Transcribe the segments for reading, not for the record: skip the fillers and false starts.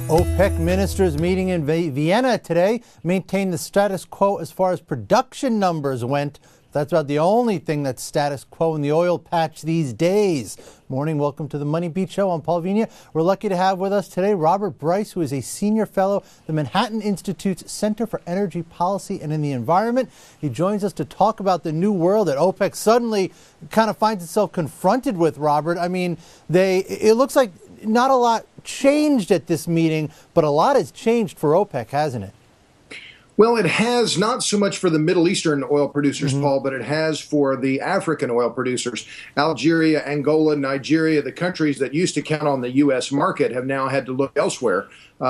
OPEC ministers meeting in Vienna today maintained the status quo as far as production numbers went. That's about the only thing that's status quo in the oil patch these days. Morning, welcome to the MoneyBeat Show. I'm Paul Vigna. We're lucky to have with us today Robert Bryce, who is a senior fellow at the Manhattan Institute's Center for Energy Policy and in the Environment. He joins us to talk about the new world that OPEC suddenly kind of finds itself confronted with, Robert. I mean, it looks like not a lot changed at this meeting, but a lot has changed for OPEC, hasn't it? Well, it has not so much for the Middle Eastern oil producers, Paul, but it has for the African oil producers. Algeria, Angola, Nigeria, the countries that used to count on the U.S. market have now had to look elsewhere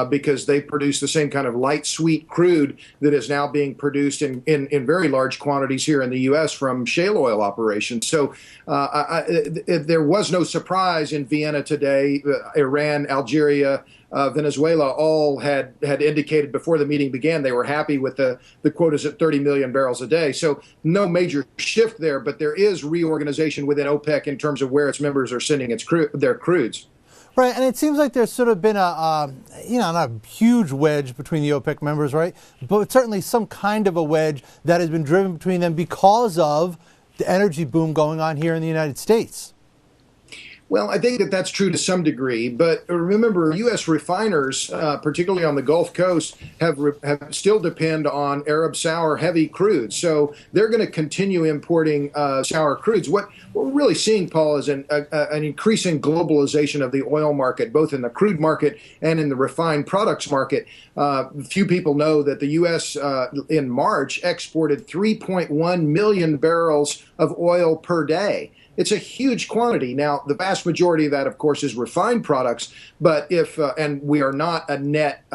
because they produce the same kind of light, sweet crude that is now being produced in very large quantities here in the U.S. from shale oil operations. So there was no surprise in Vienna today. Iran, Algeria, Venezuela all had indicated before the meeting began they were happy with the quotas at 30 million barrels a day. So no major shift there, but there is reorganization within OPEC in terms of where its members are sending their crudes. Right, and it seems like there's sort of been not a huge wedge between the OPEC members, right? But certainly some kind of a wedge that has been driven between them because of the energy boom going on here in the United States. Well, I think that that's true to some degree, but remember, U.S. refiners, particularly on the Gulf Coast, have still depend on Arab sour heavy crude. So they're going to continue importing sour crudes. What we're really seeing, Paul, is an increasing globalization of the oil market, both in the crude market and in the refined products market. Few people know that the U.S. In March exported 3.1 million barrels of oil per day. It's a huge quantity. Now, the vast majority of that, of course, is refined products. But and we are not a net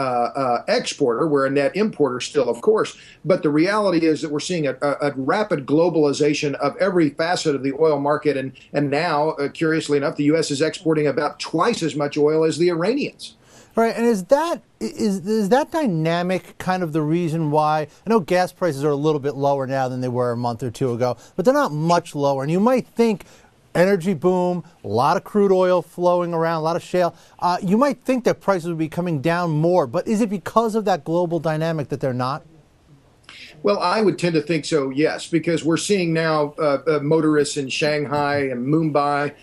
exporter, we're a net importer still, of course. But the reality is that we're seeing a rapid globalization of every facet of the oil market. And now, curiously enough, the U.S. is exporting about twice as much oil as the Iranians. Right, and is that dynamic kind of the reason why? I know gas prices are a little bit lower now than they were a month or two ago, but they're not much lower. And you might think energy boom, a lot of crude oil flowing around, a lot of shale. You might think that prices would be coming down more, but is it because of that global dynamic that they're not? Well, I would tend to think so, yes, because we're seeing now motorists in Shanghai and Mumbai.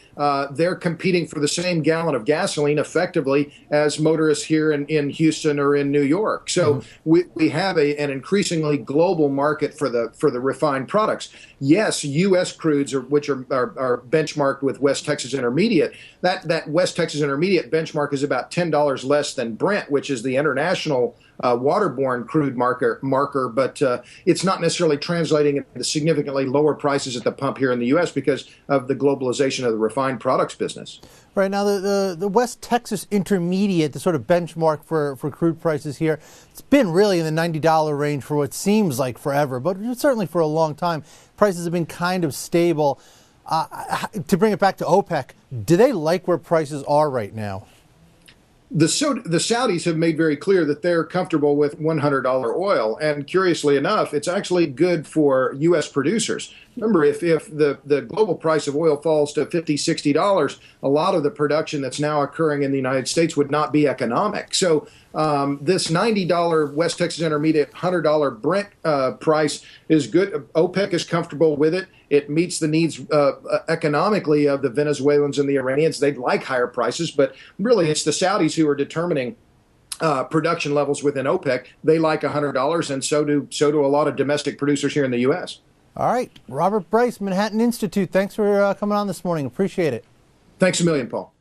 They're competing for the same gallon of gasoline effectively as motorists here in Houston or in New York. So we have an increasingly global market for the refined products. Yes, U.S. crudes, which are benchmarked with West Texas Intermediate. That West Texas Intermediate benchmark is about $10 less than Brent, which is the international waterborne crude marker, but it's not necessarily translating into significantly lower prices at the pump here in the U.S. because of the globalization of the refined products business. Right, now the West Texas Intermediate, the sort of benchmark for crude prices here, it's been really in the $90 range for what seems like forever, but certainly for a long time. Prices have been kind of stable. To bring it back to OPEC, do they like where prices are right now? The Saudis have made very clear that they're comfortable with $100 oil. And curiously enough, it's actually good for U.S. producers. Remember, if the global price of oil falls to $50, $60, a lot of the production that's now occurring in the United States would not be economic. So this $90 West Texas Intermediate, $100 Brent price is good. OPEC is comfortable with it. It meets the needs economically of the Venezuelans and the Iranians. They'd like higher prices, but really it's the Saudis who are determining production levels within OPEC. They like $100, and so do a lot of domestic producers here in the U.S. All right. Robert Bryce, Manhattan Institute, thanks for coming on this morning. Appreciate it. Thanks a million, Paul.